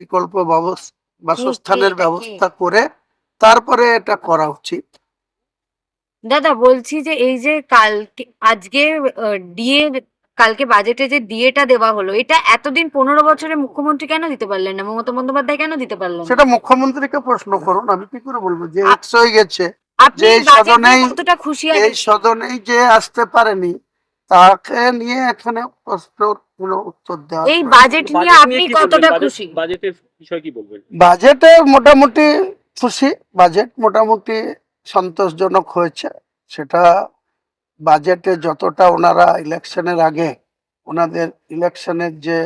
বিকল্প বাসস্থানের ব্যবস্থা করে তারপরে এটা করা উচিত। দাদা বলছি যে এই যে কালকে আজকে ডিএ কালকে বাজেটে যে ডিএটা দেওয়া হলো, এটা এতদিন 15 বছরে মুখ্যমন্ত্রী কেন দিতে পারলেন না, মমতা বন্দ্যোপাধ্যায় কেন দিতে পারলেন না? সেটা মুখ্যমন্ত্রীকে প্রশ্ন করুন, আমি কি করে বলবো যে এক্স হয়ে গেছে, আপনি যে এই এই বাজেট নিয়ে সদনেই কতটা খুশি এই আছেন? সদনেই যে আসতে পারেনি তাকে নিয়ে এখানে প্রশ্নের কোনো উত্তর দেওয়ার এই প্রয়োজন বাজেট নেই। নিয়ে আপনি কতটা খুশি? বাজেটের বিষয় কি বলবেন? বাজেটে মোটামুটি খুশি, বাজেট মোটামুটি সন্তোষজনক হয়েছে। সেটা বাজেটে যতটা ওনারা ইলেকশনের আগে ওনাদের ইলেকশনের যে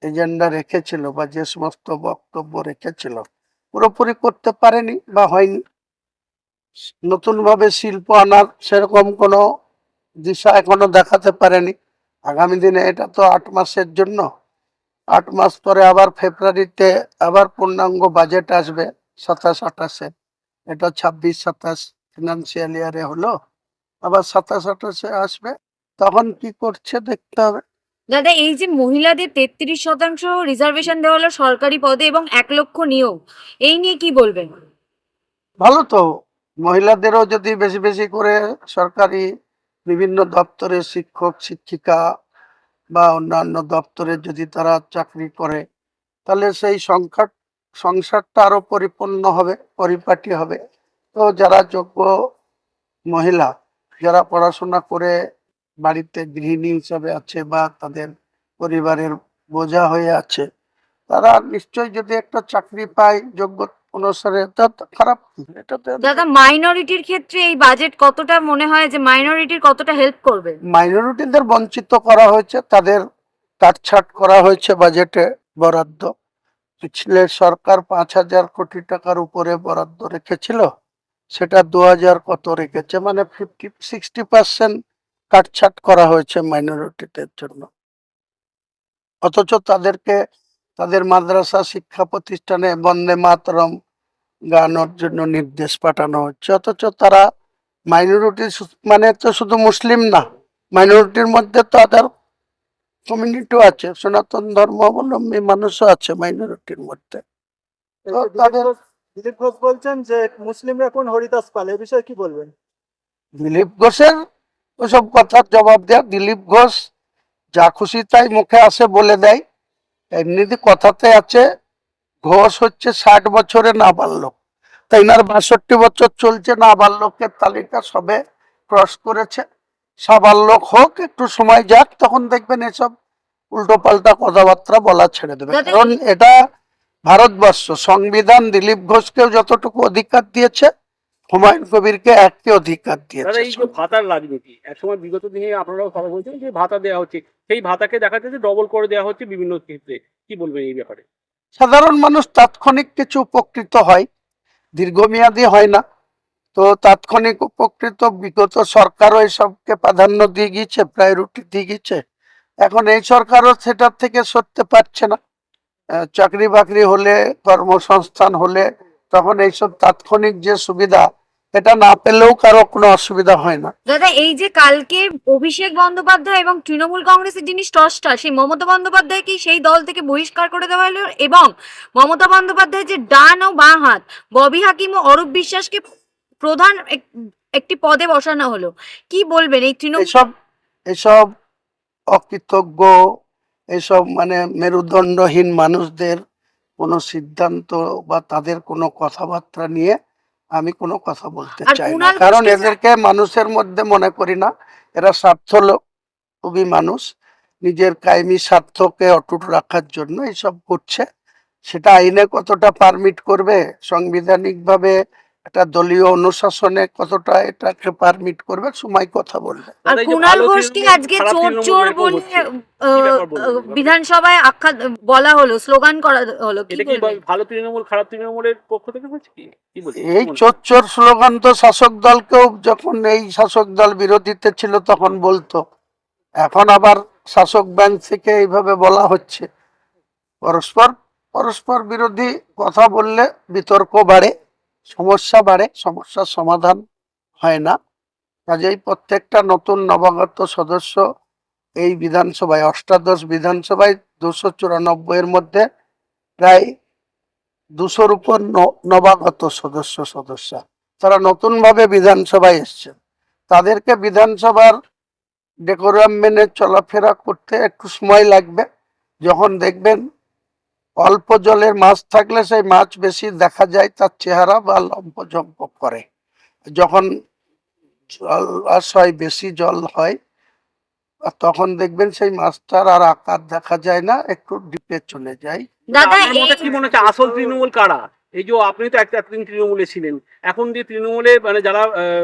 এজেন্ডা রেখেছিল বা যে সমস্ত বক্তব্য রেখেছিল পুরোপুরি করতে পারেনি বা হয়নি। নতুন ভাবে শিল্প আনার সেরকম কোনো দিশা এখনো দেখাতে পারেনি। আগামী দিনে এটা তো 8 মাসের জন্য, 8 মাস পরে আবার ফেব্রুয়ারিতে আবার পূর্ণাঙ্গ বাজেট আসবে 27-28-এ। এটা 26-27 ফিনান্সিয়াল ইয়ারে হলো, আবার 27-28-এ আসবে। তখন কি করছে দেখতে হবে। দাদা এই যে মহিলাদের 33% রিজার্ভেশন দেওয়া হলো সরকারি পদে এবং 1 লক্ষ নিয়োগ, এই নিয়ে কি বলবেন? ভালো তো, মহিলাদেরও যদি বেশি বেশি করে সরকারি বিভিন্ন দপ্তরে শিক্ষক শিক্ষিকা বা অন্যান্য দপ্তরে যদি তারা চাকরি করে তাহলে সেই সংসারটা আরো পরিপূর্ণ হবে, পরিপাটি হবে। তো যারা যোগ্য মহিলা, যারা পড়াশোনা করে বাড়িতে গৃহিণী হিসাবে আছে বা তাদের পরিবারের বোঝা হয়ে আছে, তারা নিশ্চয়ই যদি একটা চাকরি পায় যোগ্য অনুসারে, তা তো খারাপ কি? এটা তো দাদা মাইনরিটির ক্ষেত্রে এই বাজেট কতটা মনে হয় যে মাইনরিটির কতটা হেল্প করবে? মাইনরিটিদের বঞ্চিত করা হয়েছে, তাদের কাটছাট করা হয়েছে বাজেটে বরাদ্দ। পিছলে সরকার 5,000 কোটি টাকার উপরে বরাদ্দ রেখেছিল, সেটা 2,000 কত রেখেছে, মানে 60% কাটছাট করা হয়েছে মাইনরিটিদের জন্য। অথচ তাদেরকে তাদের মাদ্রাসা শিক্ষা প্রতিষ্ঠানে বন্দে মাতরম গানের জন্য নির্দেশ পাঠানো হচ্ছে, অথচ তারা মাইনরিটি মানে তো শুধু মুসলিম না, মাইনরিটির মধ্যে তো আদার কমিউনিটিও আছে, সনাতন ধর্মাবলম্বী মানুষও আছে মাইনরিটির মধ্যে। তো তাদের দিলীপ ঘোষ বলছেন যে মুসলিমরা কোন হরিদাস পাল, এ বিষয়ে কি বলবেন? দিলীপ ঘোষের ওসব কথার জবাব দেয়া, দিলীপ ঘোষ যা খুশি তাই মুখে আসে বলে দেয়। এমনিতে কথাতে আছে ঘোষ হচ্ছে 60 বছরে নাবালক, তাই না? 62 বছর চলছে, নাবালকের তালিকা সবে ক্রস করেছে। সাবালক হোক, একটু সময় যাক, তখন দেখবেন এসব উল্টো পাল্টা কথাবার্তা বলা ছেড়ে দেবে। কারণ এটা ভারতবর্ষ, সংবিধান দিলীপ ঘোষকেও যতটুকু অধিকার দিয়েছে, হুমায়ুন কবিরকে একই অধিকার দাদা দিয়েছে। এই যে ভাতার রাজনীতি, একসময় বিগত দিনে আপনারাও কথা বলছেন যে ভাতা দেওয়া হচ্ছে, সেই ভাতাকে দেখা যাচ্ছে ডবল করে দেওয়া হচ্ছে বিভিন্ন ক্ষেত্রে, কি বলবেন এই ব্যাপারে? সাধারণ মানুষ তাৎক্ষণিক কিছু উপকৃত হয়, দীর্ঘমেয়াদী হয় না। তো তাৎক্ষণিক উপকৃত, বিগত সরকারও এসবকে প্রাধান্য দিয়ে গিয়েছে, প্রায়োরিটি দিয়ে গিয়েছে। এখন এই সরকারও সেটার থেকে সরতে পারছে না। চাকরি বাকরি হলে, কর্মসংস্থান হলে তখন এইসব তাৎক্ষণিক যে সুবিধা, এটা না পেলেও কারো কোনো অসুবিধা হয় না। দাদা এই যে কালকে অভিষেক বন্দ্যোপাধ্যায় এবং তৃণমূল কংগ্রেসের যিনি স্রষ্টা সেই মমতা বন্দ্যোপাধ্যায়কে সেই দল থেকে বহিষ্কার করে দেওয়া হলো এবং মমতা বন্দ্যোপাধ্যায় যে ডান ও বাঁ হাত ববি হাকিম ও অরূপ বিশ্বাসকে প্রধান একটি পদে বসানো হলো, কি বলবেন এই তৃণমূল? এসব এসব অকৃতজ্ঞ, এসব মানে মেরুদণ্ডহীন মানুষদের কোনো সিদ্ধান্ত বা তাদের কোনো কথাবার্তা নিয়ে আমি কোনো কথা বলতে আর চাই না, কুণাল কারণ ঘোষকে এদেরকে মানুষের মধ্যে মনে করি না। এরা স্বার্থলোভী মানুষ, নিজের কায়েমি স্বার্থকে অটুট রাখার জন্য এইসব করছে। সেটা আইনে কতটা পারমিট করবে, সাংবিধানিক ভাবে একটা দলীয় অনুশাসনে কতটা এটাকে পারমিট করবে, সময় কথা বলবে। আর দাদা এই যে কুণাল ভালো ঘোষকে তৃণমূল আজকে খারাপ চোর তৃণমূল চোর এরকম বলে হচ্ছে, কি ব্যাপার বলবেন? বিধানসভায় আখ্যা বলা হলো, স্লোগান করা হলো, কি এটা কি বলবেন? ভালো তৃণমূল খারাপ তৃণমূলের পক্ষ থেকে হচ্ছে, কি কি বলছেন? এই চোর চোর স্লোগান তো শাসক দলকেও, যখন এই শাসক দল বিরোধীতে ছিল তখন বলতো, এখন আবার শাসক ব্যাংক থেকে এইভাবে বলা হচ্ছে। পরস্পর পরস্পর বিরোধী কথা বললে বিতর্ক বাড়ে, সমস্যা বাড়ে, সমস্যার সমাধান হয় না। কাজেই প্রত্যেকটা নতুন নবাগত সদস্য এই বিধানসভায়, অষ্টাদশ বিধানসভায় 294 এর মধ্যে প্রায় 200-র উপর নবাগত সদস্য তারা নতুন ভাবে বিধানসভায় এসছেন। তাদেরকে বিধানসভার ডেকোরাম মেনে চলাফেরা করতে একটু সময় লাগবে। যখন দেখবেন অল্প জলের মাছ থাকলে সেই মাছ বেশি দেখা যায় তার চেহারা বা লম্পজম্প করে, যখন জলাশয় বেশি জল হয় আর তখন দেখবেন সেই মাছটার আর আকার দেখা যায় না, একটু ডিপে চলে যায়। দাদা আপনার মতে কি মনে হচ্ছে আসল তৃণমূল কারা? এই যে আপনি তো এতদিন তৃণমূলে ছিলেন, এখন যে তৃণমূলে মানে যারা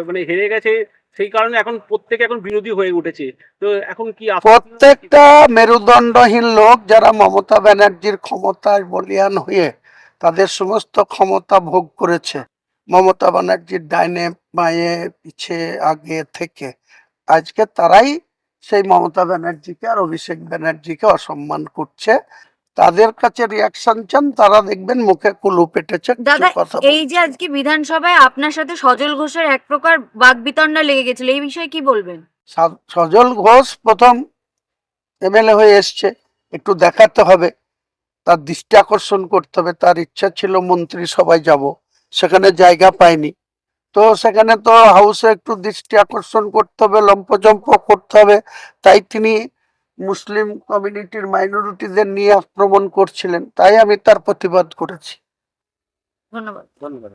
মানে হেরে গেছে সেই কারণে এখন প্রত্যেকে এখন বিরোধী হয়ে উঠেছে, তো এখন কি প্রত্যেকটা মেরুদণ্ডহীন লোক যারা মমতা ব্যানার্জির ক্ষমতায় বলীয়ান হয়ে তাদের সমস্ত ক্ষমতা ভোগ করেছে, মমতা ব্যানার্জির ডাইনে বাঁয়ে পিছে আগে থেকে, আজকে তারাই সেই মমতা ব্যানার্জিকে আর অভিষেক ব্যানার্জিকে অসম্মান করছে। তাদের কাছে রিয়াকশন চান, তারা দেখবেন মুখে কুলু পেটেছে, কিছু দাদা কথা এই যে আজকে বিধানসভায় আপনার সাথে সজল ঘোষের এক প্রকার বাকবিতণ্ডা লেগে গেছিল, এই বিষয়ে কি বলবেন? সজল ঘোষ প্রথম এমএলএ হয়ে এসছে, একটু দেখাতে হবে, তার দৃষ্টি আকর্ষণ করতে হবে। তার ইচ্ছা ছিল মন্ত্রী সবাই যাব, সেখানে জায়গা পায়নি, তো সেখানে তো হাউসে একটু দৃষ্টি আকর্ষণ করতে হবে, লম্পজম্প করতে হবে, তাই তিনি মুসলিম কমিউনিটির মাইনরিটিদের নিয়ে আক্রমণ করছিলেন, তাই আমি তার প্রতিবাদ করেছি। ধন্যবাদ। ধন্যবাদ।